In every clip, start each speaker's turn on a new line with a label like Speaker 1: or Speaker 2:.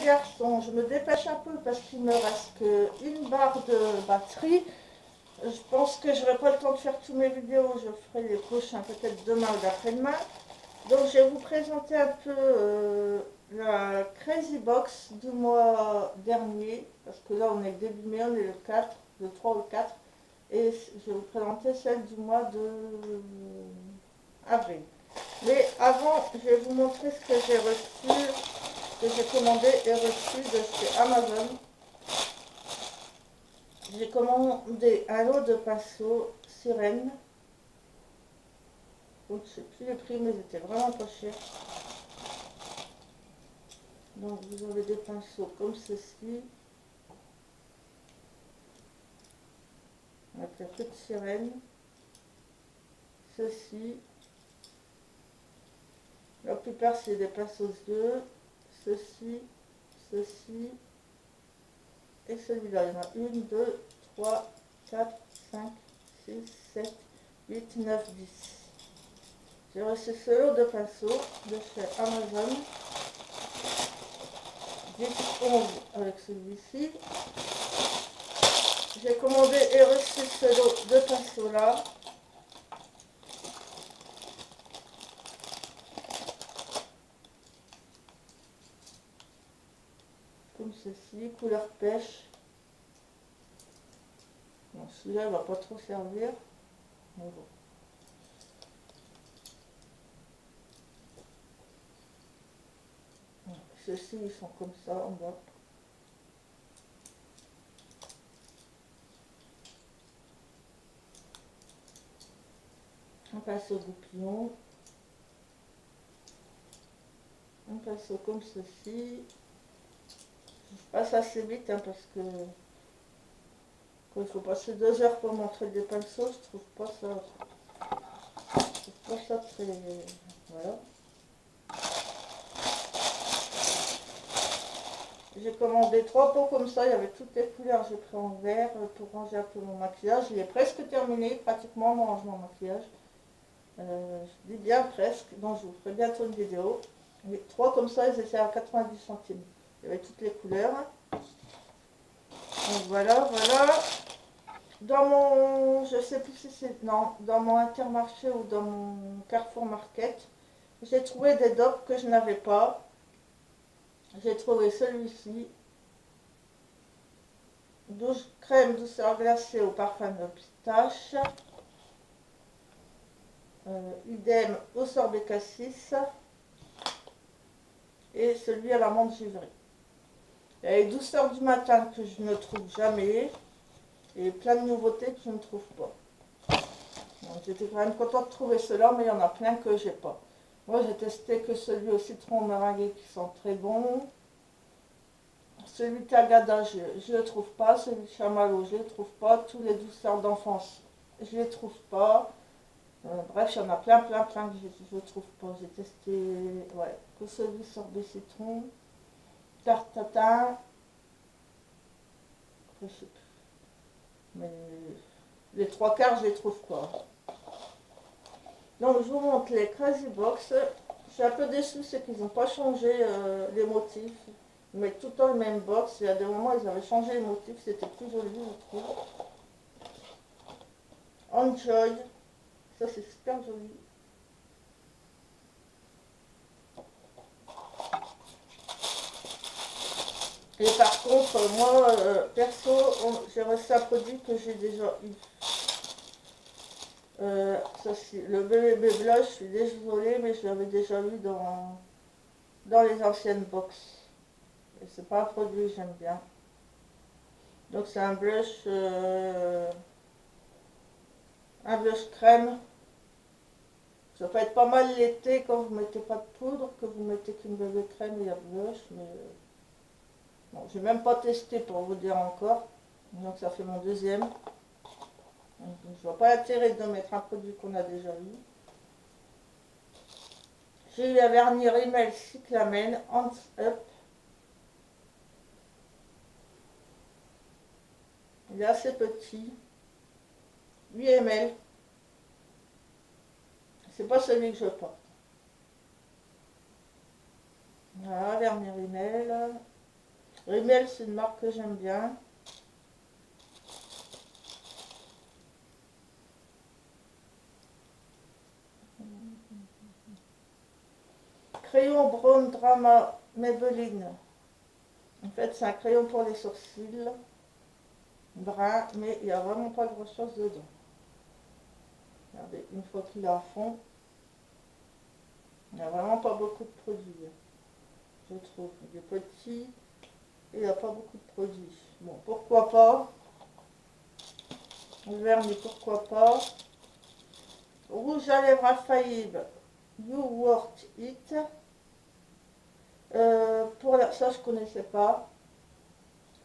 Speaker 1: garçons, je me dépêche un peu parce qu'il me reste qu'une barre de batterie. Je pense que je n'aurai pas le temps de faire toutes mes vidéos, je ferai les prochains peut-être demain ou d'après-demain. Donc je vais vous présenter un peu la Crazy Box du mois dernier, parce que là on est début mai, on est le 4, le 3 ou le 4, et je vais vous présenter celle du mois de avril. Mais avant, je vais vous montrer ce que j'ai reçu, que j'ai commandé et reçu de chez Amazon. J'ai commandé un lot de pinceaux sirène. Donc je ne sais plus les prix, mais ils étaient vraiment pas chers. Donc vous avez des pinceaux comme ceci, avec la petite sirène. Ceci, la plupart c'est des pinceaux d'yeux. Ceci, ceci et celui-là. Il y en a 1, 2, 3, 4, 5, 6, 7, 8, 9, 10. J'ai reçu ce lot de pinceaux de chez Amazon. 10, 11 avec celui-ci. J'ai commandé et reçu ce lot de pinceaux là. Comme ceci, couleur pêche. Bon, celui-là, il va pas trop servir. Mais bon. Ceux-ci, ils sont comme ça en bas. Un pinceau goupillon. Un pinceau comme ceci. Je passe assez vite hein, parce que quand il faut passer 2 heures pour montrer des pinceaux, je trouve pas ça très... Voilà. J'ai commandé 3 pots comme ça, il y avait toutes les couleurs, j'ai pris en vert pour ranger un peu mon maquillage. Il est presque terminé, pratiquement mon rangement maquillage. Je dis bien presque, donc je vous ferai bientôt une vidéo. Les 3 comme ça, ils étaient à 90 centimes. Il y avait toutes les couleurs. Donc voilà, voilà. Dans mon, je sais plus si c'est, non, dans mon Intermarché ou dans mon Carrefour Market, j'ai trouvé des dopes que je n'avais pas. J'ai trouvé celui-ci. Crème douceur glacée au parfum de pistache. Idem au sorbet cassis. Et celui à l'amande givrée. Il y a les douceurs du matin que je ne trouve jamais. Et plein de nouveautés que je ne trouve pas. J'étais quand même contente de trouver cela, mais il y en a plein que j'ai pas. Moi j'ai testé que celui au citron meringué qui sent très bon. Celui de Tagada, je ne le trouve pas. Celui de chamallow, je ne le trouve pas. Tous les douceurs d'enfance, je ne les trouve pas. Bref, il y en a plein que je ne trouve pas. J'ai testé ouais, que celui sorbet citron, tarte tatin. Je sais plus. Mais les 3 quarts, je les trouve pas. Donc je vous montre les Crazy Box. Je suis un peu déçue, c'est qu'ils n'ont pas changé les motifs. Ils mettent tout le temps le même box. Il y a des moments, ils avaient changé les motifs. C'était plus joli, je trouve. Enjoy. Ça, c'est super joli. Et par contre, moi, perso, j'ai reçu un produit que j'ai déjà eu. Le bébé blush, je suis désolée, mais je l'avais déjà eu dans les anciennes box. Et c'est pas un produit que j'aime bien. Donc c'est un blush crème. Ça peut être pas mal l'été quand vous mettez pas de poudre, que vous mettez qu'une bébé crème et la blush, mais bon, j'ai même pas testé pour vous dire encore. Donc ça fait mon deuxième. Donc, je vois pas l'intérêt de mettre un produit qu'on a déjà eu. J'ai eu un vernis rímel cyclamen Hands Up. Il est assez petit. 8 ml. C'est pas celui que je porte. Voilà, vernis rímel. Rimmel, c'est une marque que j'aime bien. Crayon Brown Drama Maybelline. En fait, c'est un crayon pour les sourcils. Brun, mais il n'y a vraiment pas grand chose dedans. Regardez, une fois qu'il est à fond, il n'y a vraiment pas beaucoup de produits. Je trouve. Il est petit et il n'y a pas beaucoup de produits. Bon, pourquoi pas. Le vernis, pourquoi pas. Rouge à lèvres infaillible. You Worth It. Ça, je ne connaissais pas.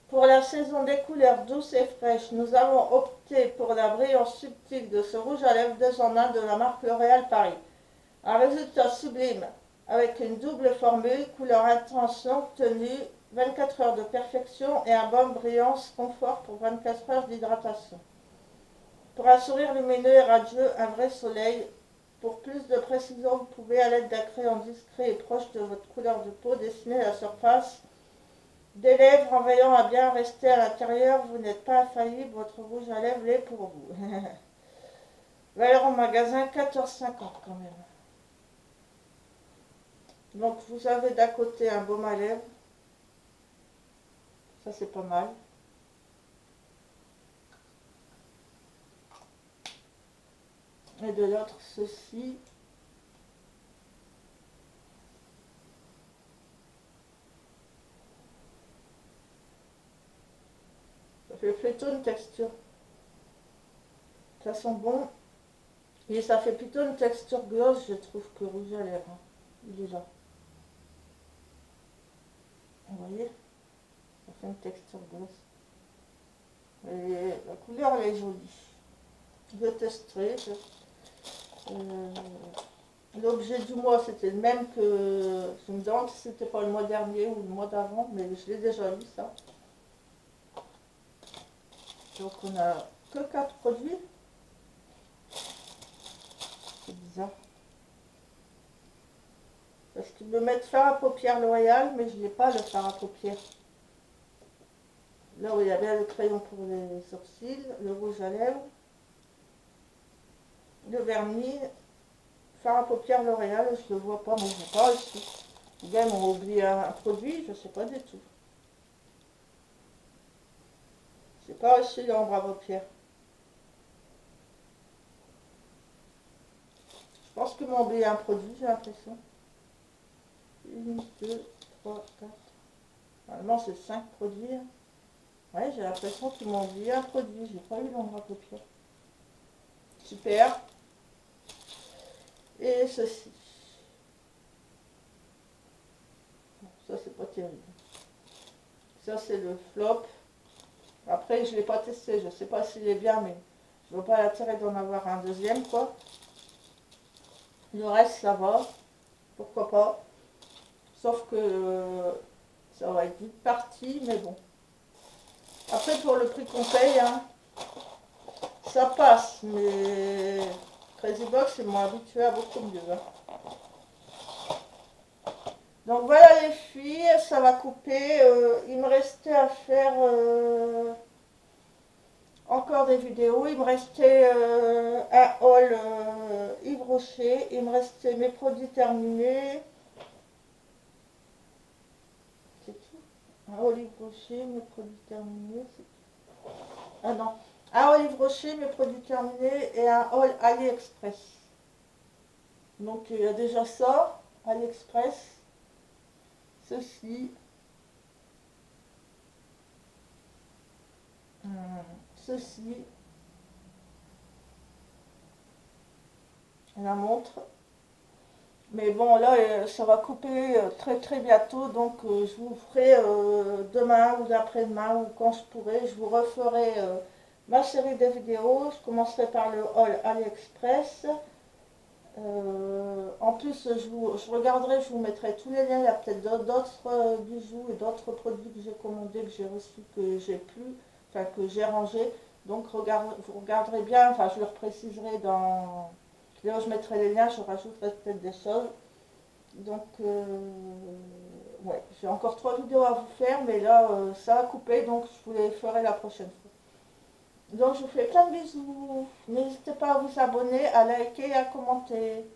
Speaker 1: Pour la saison des couleurs douces et fraîches, nous avons opté pour la brillance subtile de ce rouge à lèvres 2 en 1 de la marque L'Oréal Paris. Un résultat sublime avec une double formule, couleur intense longue tenue, 24 heures de perfection et un baume brillance confort pour 24 heures d'hydratation. Pour un sourire lumineux et radieux, un vrai soleil. Pour plus de précision, vous pouvez, à l'aide d'un crayon discret et proche de votre couleur de peau, dessiner la surface des lèvres en veillant à bien rester à l'intérieur. Vous n'êtes pas infaillible, votre rouge à lèvres l'est pour vous. Valeur en magasin 14,50 quand même. Donc vous avez d'un côté un baume à lèvres. Ça c'est pas mal. Et de l'autre ceci. Ça fait plutôt une texture. Ça sent bon. Et ça fait plutôt une texture gloss, je trouve, que rouge à lèvres. Il est là. Vous voyez? Ça fait une texture gloss. Et la couleur, elle est jolie. Je testerai. L'objet du mois, c'était le même que... Je me demande si c'était pas le mois dernier ou le mois d'avant, mais je l'ai déjà vu, ça. Donc, on a que 4 produits. C'est bizarre. Parce qu'ils me mettent fard à paupières L'Oréal, mais je n'ai pas le fard à paupières. Là où il y a bien le crayon pour les sourcils, le rouge à lèvres, le vernis, fard à paupières L'Oréal, je ne le vois pas, mais je ne vois pas aussi. Les gars m'ont oublié un produit, je ne sais pas du tout. Je n'ai pas reçu l'ombre à paupières. Je pense qu'ils m'ont oublié un produit, j'ai l'impression. 1, 2, 3, 4. Normalement, c'est 5 produits. Ouais, j'ai l'impression qu'ils m'ont oublié un produit. J'ai pas eu l'ombre à paupières. Super. Et ceci. Bon, ça, c'est pas terrible. Ça, c'est le flop. Après, je ne l'ai pas testé. Je ne sais pas s'il est bien, mais je ne vois pas l'intérêt d'en avoir un deuxième, quoi. Le reste, ça va. Pourquoi pas. Sauf que ça va être vite parti, mais bon. Après, pour le prix qu'on paye, hein, ça passe, mais Crazy Box, ils m'ont habitué à beaucoup mieux. Hein. Donc voilà les filles, ça va couper. Il me restait à faire encore des vidéos. Il me restait un haul Yves Rocher. Il me restait mes produits terminés. C'est tout. Un haul Yves Rocher, mes produits terminés. Ah non. Un haul Yves Rocher, mes produits terminés. Et un haul AliExpress. Donc il y a déjà ça. AliExpress. Ceci. Ceci. La montre. Mais bon, là, ça va couper très très bientôt. Donc je vous ferai demain ou après-demain ou quand je pourrai. Je vous referai ma série de vidéos. Je commencerai par le haul AliExpress. En plus, je regarderai, je vous mettrai tous les liens. Il y a peut-être d'autres bijoux et d'autres produits que j'ai commandés, que j'ai reçus, que j'ai plus, enfin que j'ai rangés. Donc vous regarderez bien, enfin je leur préciserai dans... Là où je mettrai les liens, je rajouterai peut-être des choses. Donc, ouais, j'ai encore 3 vidéos à vous faire, mais là, ça a coupé, donc je vous les ferai la prochaine fois. Donc, je vous fais plein de bisous. N'hésitez pas à vous abonner, à liker et à commenter.